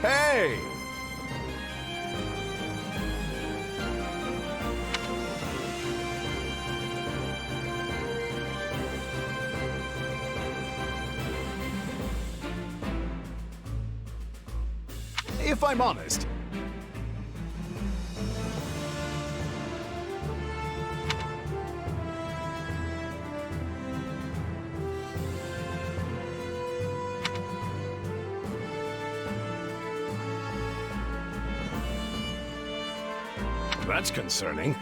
Hey! If I'm honest, that's concerning.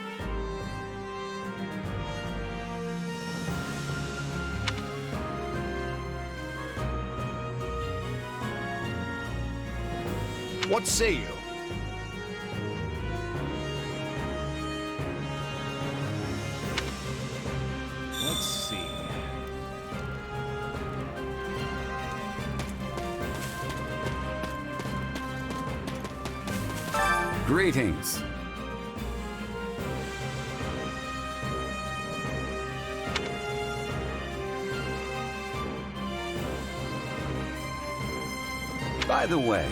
What say you? Let's see. Greetings. By the way,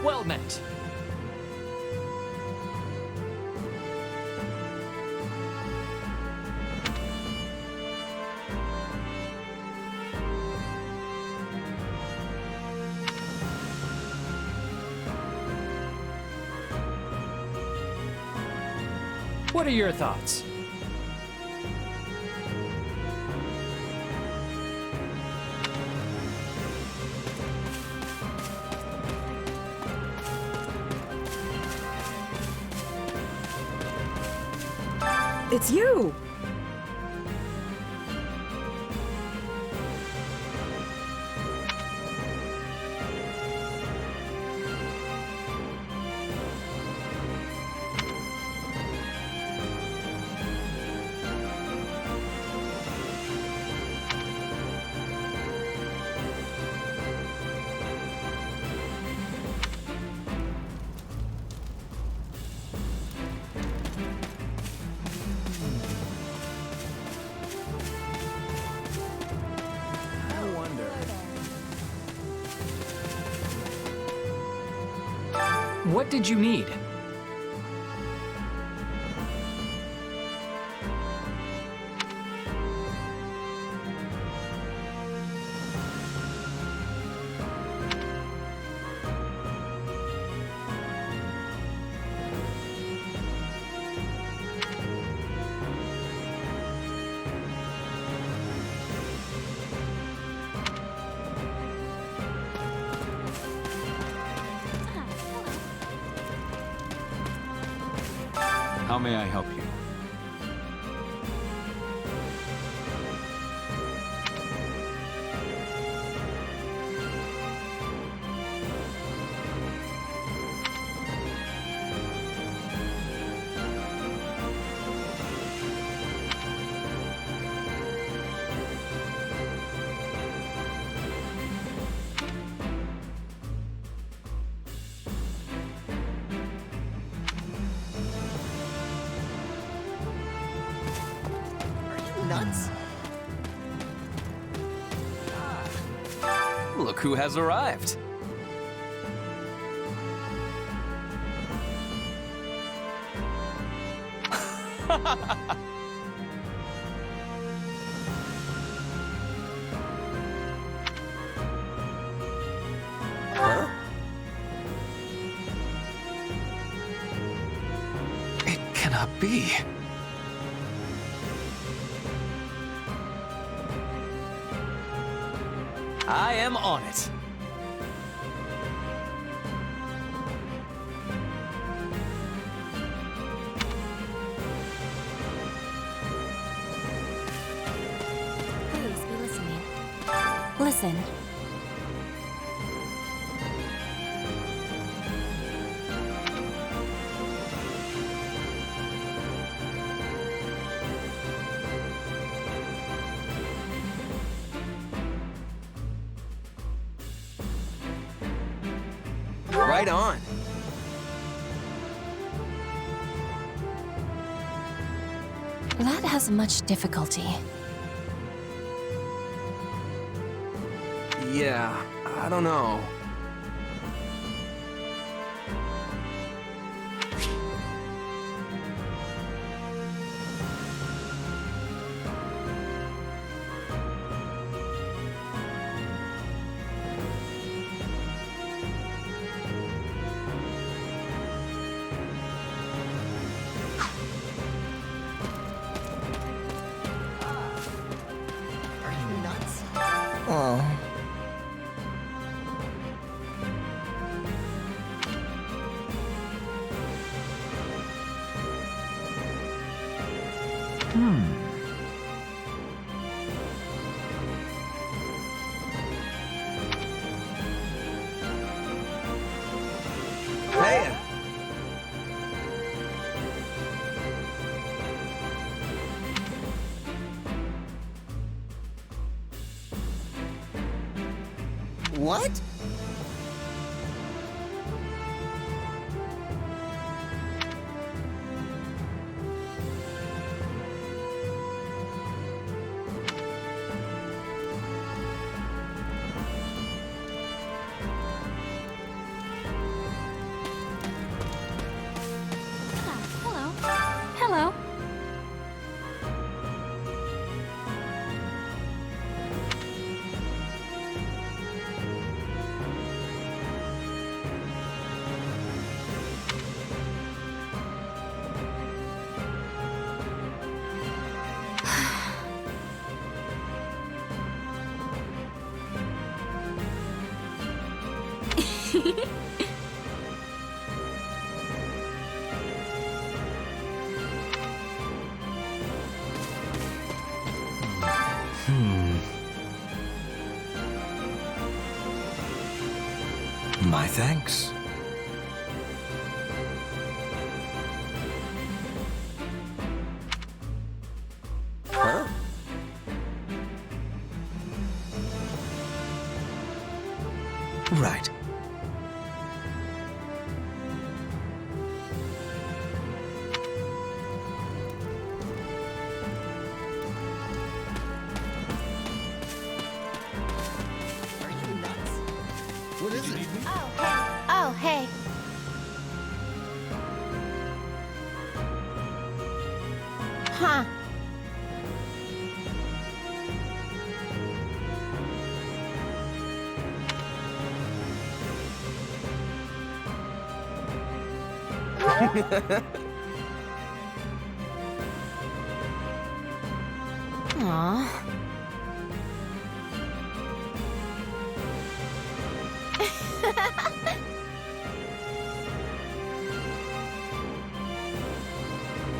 Well met. What are your thoughts? It's you! What did you need? how may I help you? Nuts. Look who has arrived. Huh? It cannot be. I am on it. Please be listening. Listen. Right on. That has much difficulty. Yeah, I don't know. Are you nuts? Oh. Hey! What? Hello. Hello. My thanks. Huh? Right. Are you nuts? What is it? Oh, hey. Oh, hey. Huh. Aw.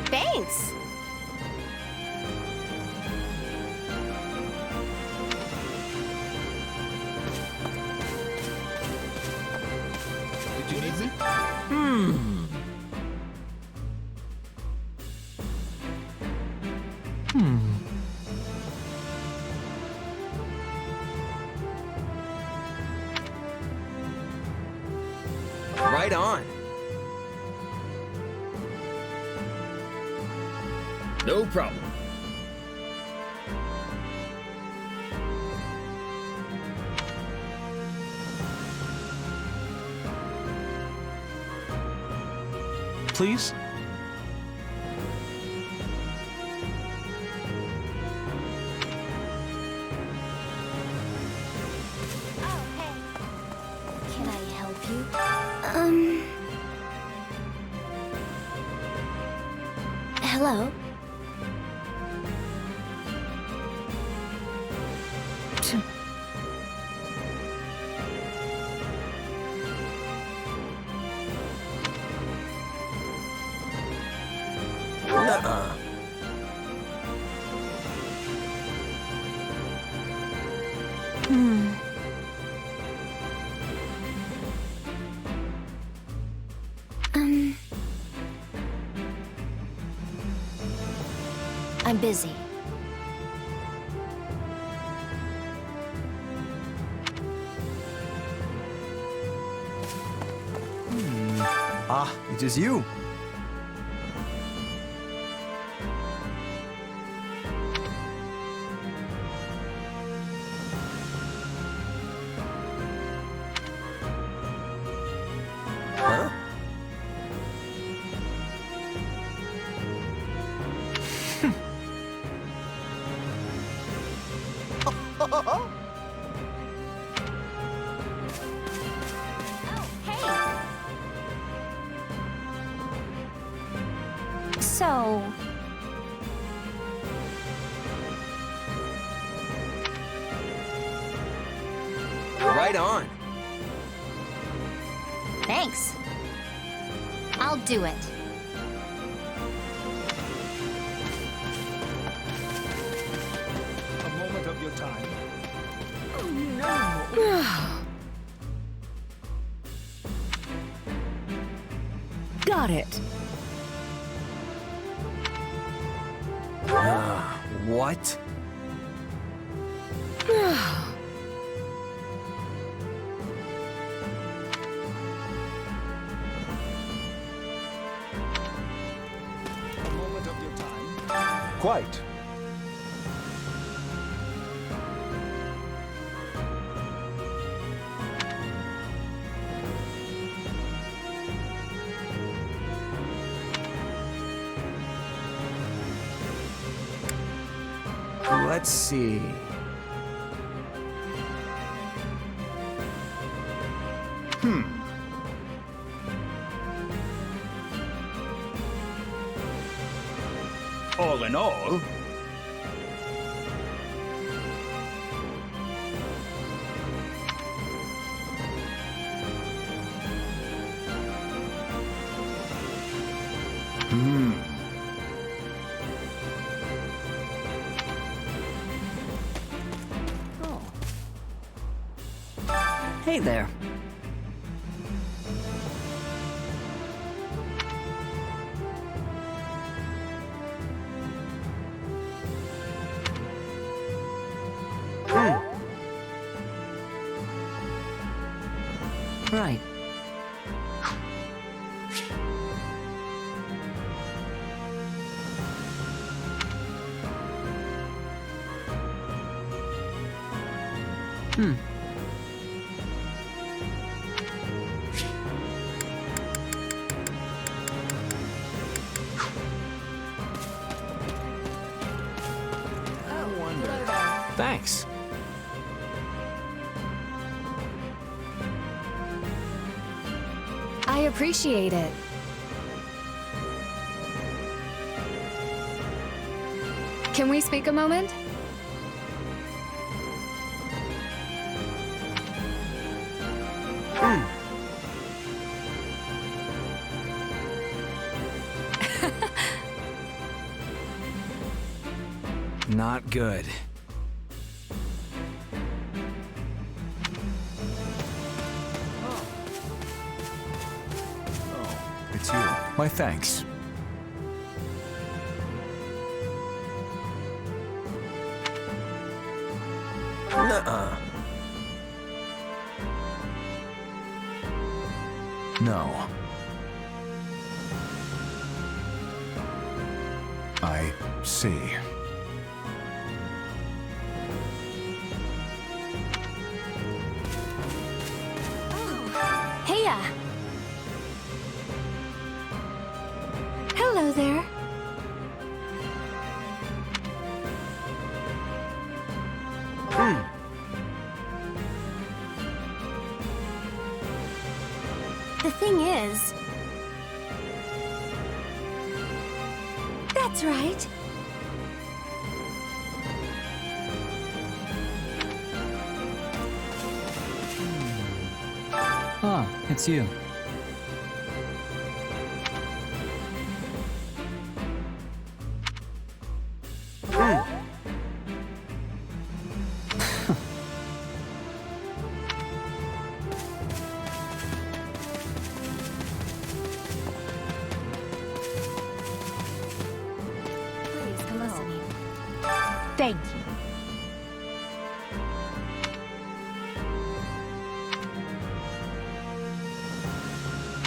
Thanks. Did you need me? Right on. No problem. Please? Oh, hey. Can I help you? Hello? Nuh-uh. I'm busy. Ah, it is you. Huh? So, Right on. thanks. I'll do it. A moment of your time. Got it. What? A moment of your time. Quite. Let's see. All in all, Hey there. Right. Thanks. I appreciate it. Can we speak a moment? Not good. It's you. My thanks. Nuh-uh. No. I see. Heya! Hello there. The thing is... That's right. Ah, it's you. Please, listening. Thank you.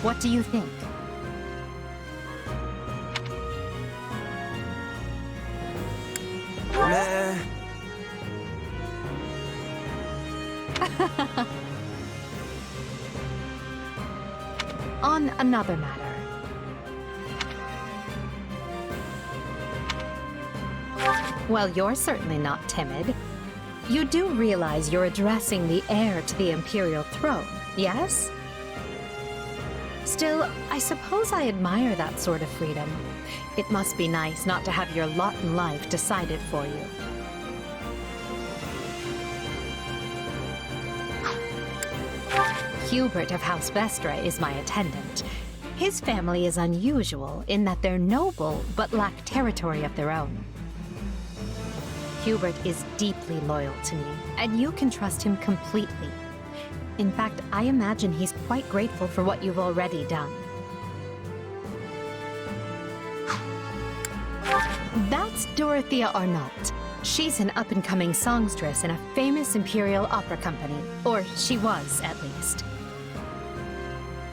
What do you think? On another matter. Well, you're certainly not timid. You do realize you're addressing the heir to the Imperial throne, yes? Still, I suppose I admire that sort of freedom. It must be nice not to have your lot in life decided for you. Hubert of House Vestra is my attendant. His family is unusual in that they're noble but lack territory of their own. Hubert is deeply loyal to me, and you can trust him completely. In fact, I imagine he's quite grateful for what you've already done. That's Dorothea Arnault. She's an up-and-coming songstress in a famous Imperial opera company, or she was, at least.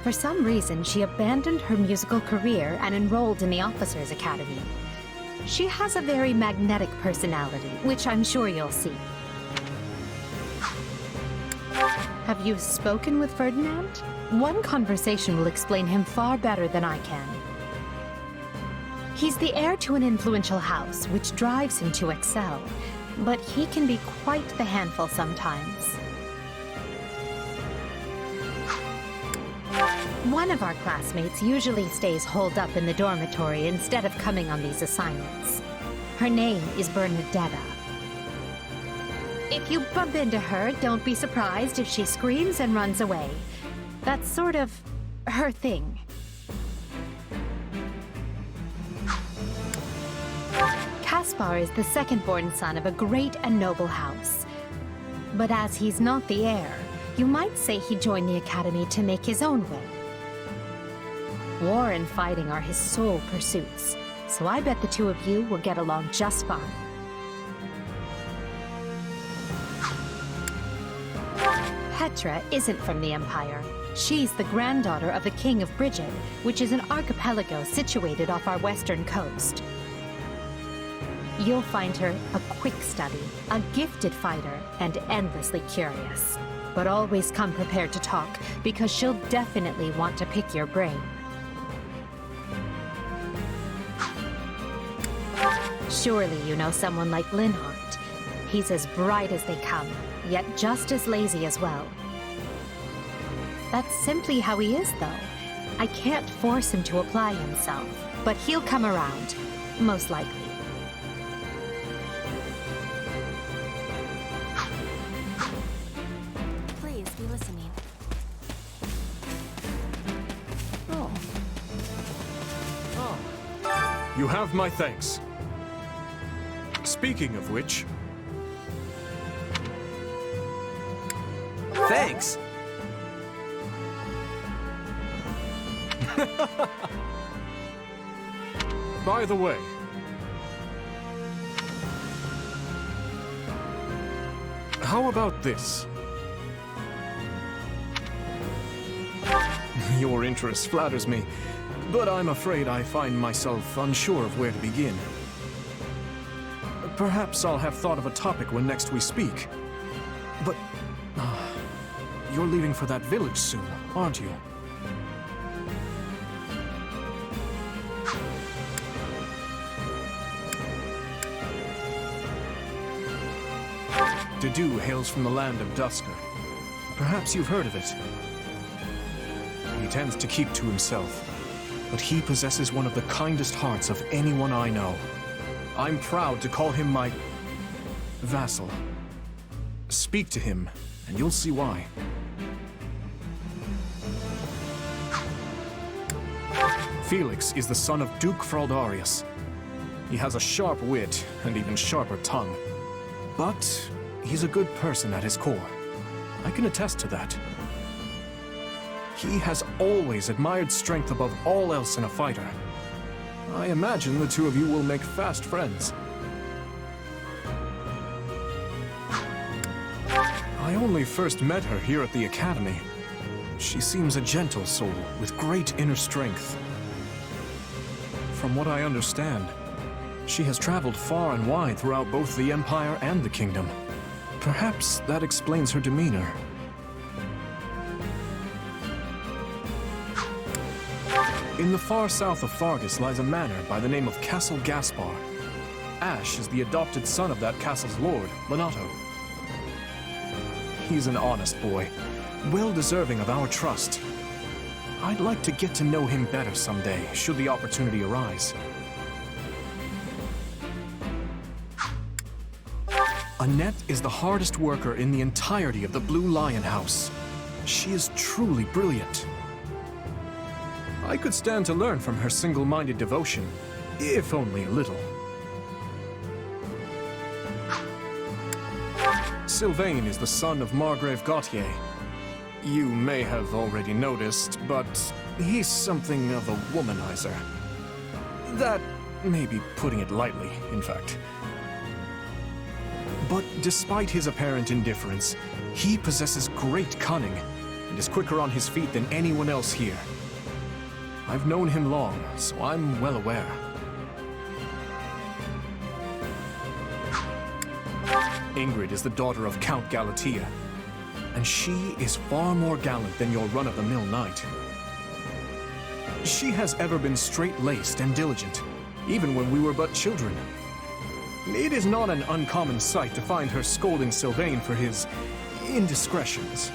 For some reason, she abandoned her musical career and enrolled in the Officers' Academy. She has a very magnetic personality, which I'm sure you'll see. Have you spoken with Ferdinand? One conversation will explain him far better than I can. He's the heir to an influential house, which drives him to excel, but he can be quite the handful sometimes. One of our classmates usually stays holed up in the dormitory instead of coming on these assignments. Her name is Bernadetta. If you bump into her, don't be surprised if she screams and runs away. That's sort of her thing. Caspar is the second-born son of a great and noble house. But as he's not the heir, you might say he joined the academy to make his own way. War and fighting are his sole pursuits, so I bet the two of you will get along just fine. Petra isn't from the Empire. She's the granddaughter of the King of Brigid, which is an archipelago situated off our western coast. You'll find her a quick study, a gifted fighter, and endlessly curious. But always come prepared to talk, because she'll definitely want to pick your brain. Surely you know someone like Linhardt. He's as bright as they come, yet just as lazy as well. That's simply how he is, though. I can't force him to apply himself, but he'll come around, most likely. Please be listening. You have my thanks. Speaking of which... Thanks! By the way... How about this? Your interest flatters me, but I'm afraid I find myself unsure of where to begin. Perhaps I'll have thought of a topic when next we speak. But... you're leaving for that village soon, aren't you? Dedu hails from the land of Dusker. Perhaps you've heard of it. He tends to keep to himself, but he possesses one of the kindest hearts of anyone I know. I'm proud to call him my... vassal. Speak to him, and you'll see why. Felix is the son of Duke Fraldarius. He has a sharp wit and even sharper tongue. But he's a good person at his core. I can attest to that. He has always admired strength above all else in a fighter. I imagine the two of you will make fast friends. I only first met her here at the academy. She seems a gentle soul with great inner strength. From what I understand, she has traveled far and wide throughout both the Empire and the Kingdom. Perhaps that explains her demeanor. In the far south of Fargus lies a manor by the name of Castle Gaspar. Ash is the adopted son of that castle's lord, Lonato. He's an honest boy, well deserving of our trust. I'd like to get to know him better someday, should the opportunity arise. Annette is the hardest worker in the entirety of the Blue Lion House. She is truly brilliant. I could stand to learn from her single-minded devotion, if only a little. Sylvain is the son of Margrave Gautier. You may have already noticed, but he's something of a womanizer. That may be putting it lightly, in fact. But despite his apparent indifference, he possesses great cunning and is quicker on his feet than anyone else here. I've known him long, so I'm well aware. Ingrid is the daughter of Count Galatea, and she is far more gallant than your run-of-the-mill knight. She has ever been straight-laced and diligent, even when we were but children. It is not an uncommon sight to find her scolding Sylvain for his indiscretions.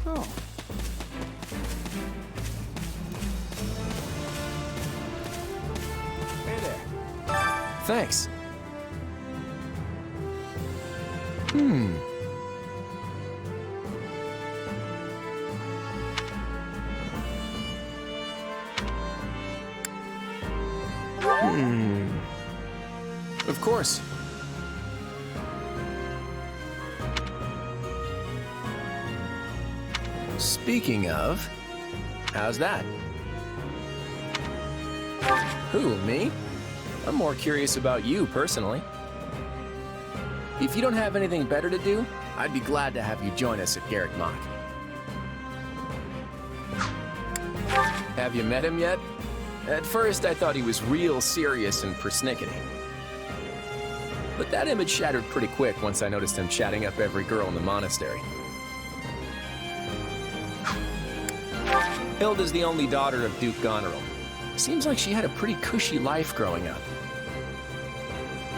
Oh. Hey there. Thanks. Of course. Speaking of, how's that? Who, me? I'm more curious about you, personally. If you don't have anything better to do, I'd be glad to have you join us at Garreg Mach. Have you met him yet? At first, I thought he was real serious and persnickety. But that image shattered pretty quick once I noticed him chatting up every girl in the monastery. Hilda's the only daughter of Duke Goneril. Seems like she had a pretty cushy life growing up.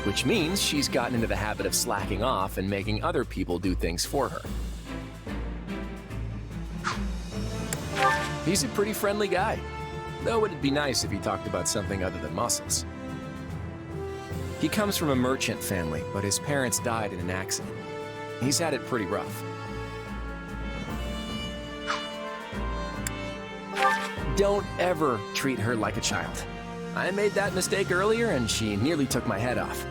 Which means she's gotten into the habit of slacking off and making other people do things for her. He's a pretty friendly guy, though it'd be nice if he talked about something other than muscles. He comes from a merchant family, but his parents died in an accident. He's had it pretty rough. Don't ever treat her like a child. I made that mistake earlier and she nearly took my head off.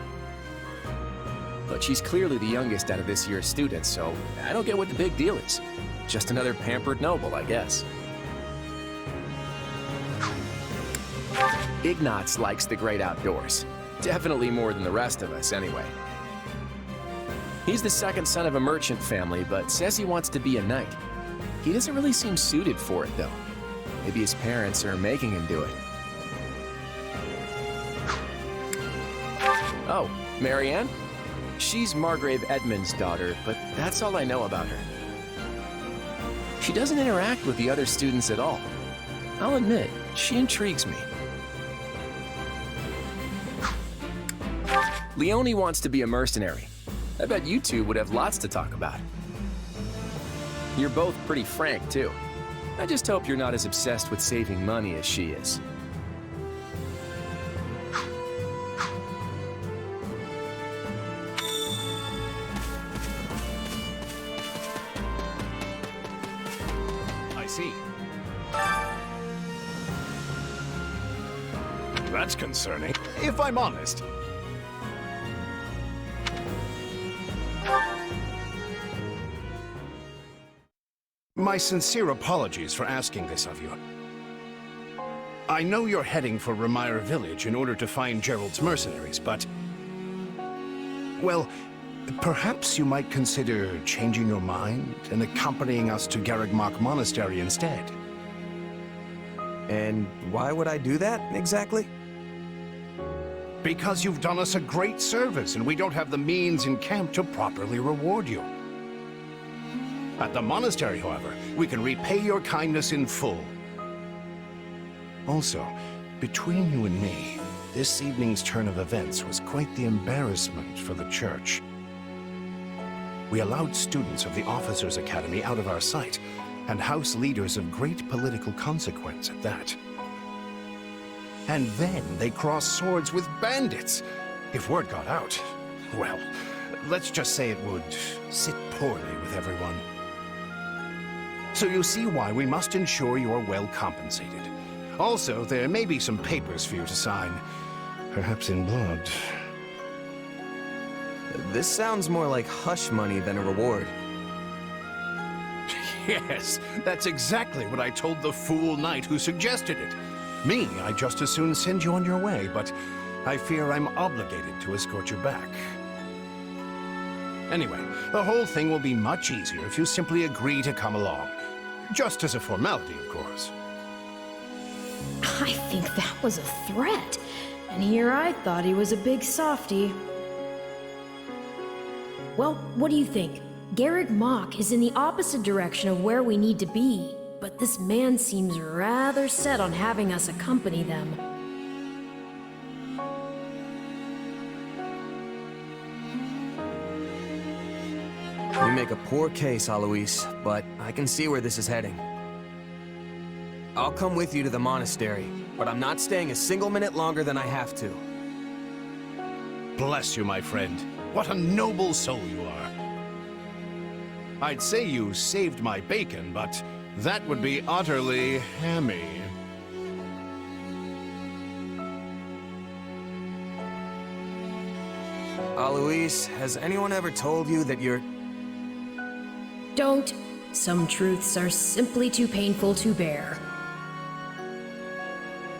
But she's clearly the youngest out of this year's students, so I don't get what the big deal is. Just another pampered noble, I guess. Ignatz likes the great outdoors. Definitely more than the rest of us, anyway. He's the second son of a merchant family, but says he wants to be a knight. He doesn't really seem suited for it, though. Maybe his parents are making him do it. Oh, Marianne? She's Margrave Edmund's daughter, but that's all I know about her. She doesn't interact with the other students at all. I'll admit, she intrigues me. Leone wants to be a mercenary. I bet you two would have lots to talk about. You're both pretty frank, too. I just hope you're not as obsessed with saving money as she is. I see. That's concerning, if I'm honest. My sincere apologies for asking this of you. I know you're heading for Ramire Village in order to find Gerald's mercenaries, but... well, perhaps you might consider changing your mind and accompanying us to Garreg Mach Monastery instead. And why would I do that, exactly? Because you've done us a great service, and we don't have the means in camp to properly reward you. At the monastery, however, we can repay your kindness in full. Also, between you and me, this evening's turn of events was quite the embarrassment for the church. We allowed students of the Officers' Academy out of our sight, and house leaders of great political consequence at that. And then they crossed swords with bandits. If word got out, well, let's just say it would sit poorly with everyone. So you see why we must ensure you're well compensated. Also, there may be some papers for you to sign, perhaps in blood. This sounds more like hush money than a reward. Yes, that's exactly what I told the fool knight who suggested it. Me, I'd just as soon send you on your way, but I fear I'm obligated to escort you back. Anyway, the whole thing will be much easier if you simply agree to come along. Just as a formality, of course. I think that was a threat. And here I thought he was a big softy. Well, what do you think? Garreg Mach is in the opposite direction of where we need to be, but this man seems rather set on having us accompany them. You make a poor case, Alois, but I can see where this is heading. I'll come with you to the monastery, but I'm not staying a single minute longer than I have to. Bless you, my friend. What a noble soul you are. I'd say you saved my bacon, but that would be utterly hammy. Alois, has anyone ever told you that you're... Don't. Some truths are simply too painful to bear.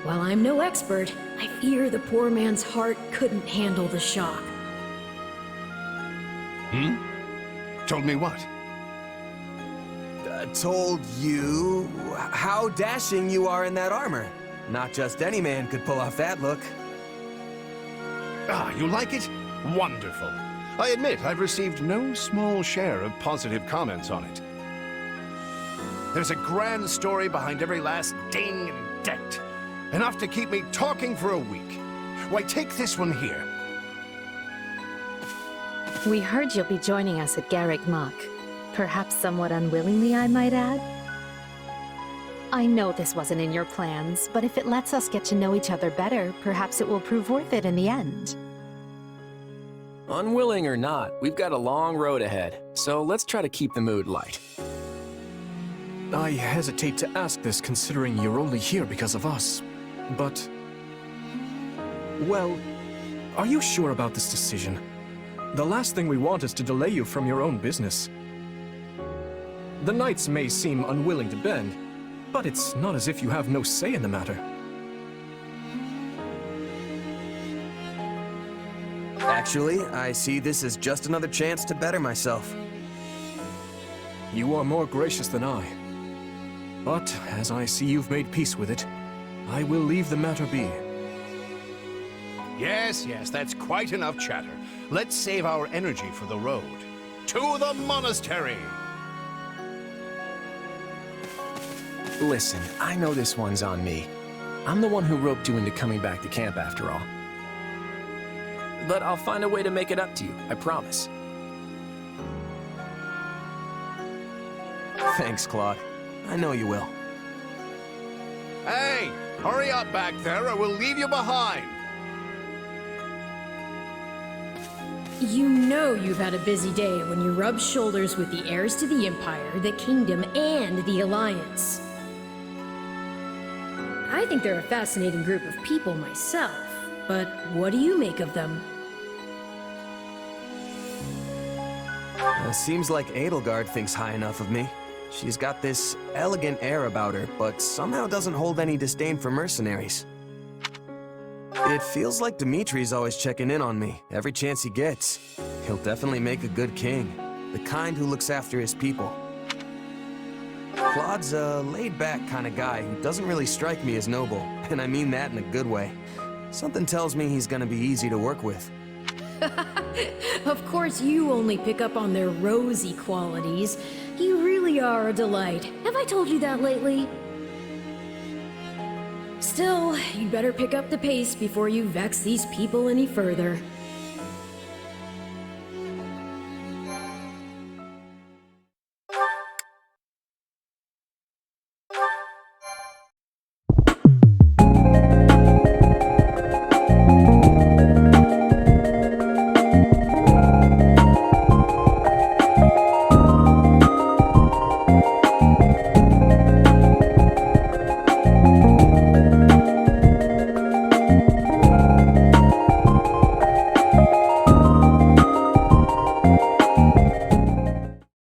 While I'm no expert, I fear the poor man's heart couldn't handle the shock. Told me what? Told you how dashing you are in that armor. Not just any man could pull off that look. Ah, you like it? Wonderful. I admit I've received no small share of positive comments on it. There's a grand story behind every last ding and dent. Enough to keep me talking for a week. Why, take this one here. We heard you'll be joining us at Garreg Mach. Perhaps somewhat unwillingly, I might add. I know this wasn't in your plans, but if it lets us get to know each other better, perhaps it will prove worth it in the end. Unwilling or not, we've got a long road ahead, so let's try to keep the mood light. I hesitate to ask this considering you're only here because of us, but... Well, are you sure about this decision? The last thing we want is to delay you from your own business. The knights may seem unwilling to bend, but it's not as if you have no say in the matter. Actually, I see this as just another chance to better myself. You are more gracious than I. But as I see you've made peace with it, I will leave the matter be. Yes, that's quite enough chatter. Let's save our energy for the road. To the monastery! Listen, I know this one's on me. I'm the one who roped you into coming back to camp after all. But I'll find a way to make it up to you, I promise. Thanks, Claude. I know you will. Hey, hurry up back there or we'll leave you behind! You know you've had a busy day when you rub shoulders with the heirs to the Empire, the Kingdom, and the Alliance. I think they're a fascinating group of people myself, but what do you make of them? Seems like Edelgard thinks high enough of me. She's got this elegant air about her, but somehow doesn't hold any disdain for mercenaries. It feels like Dimitri's always checking in on me, every chance he gets. He'll definitely make a good king, the kind who looks after his people. Claude's a laid-back kind of guy who doesn't really strike me as noble, and I mean that in a good way. Something tells me he's gonna be easy to work with. Of course you only pick up on their rosy qualities. You really are a delight. Have I told you that lately? Still, you'd better pick up the pace before you vex these people any further.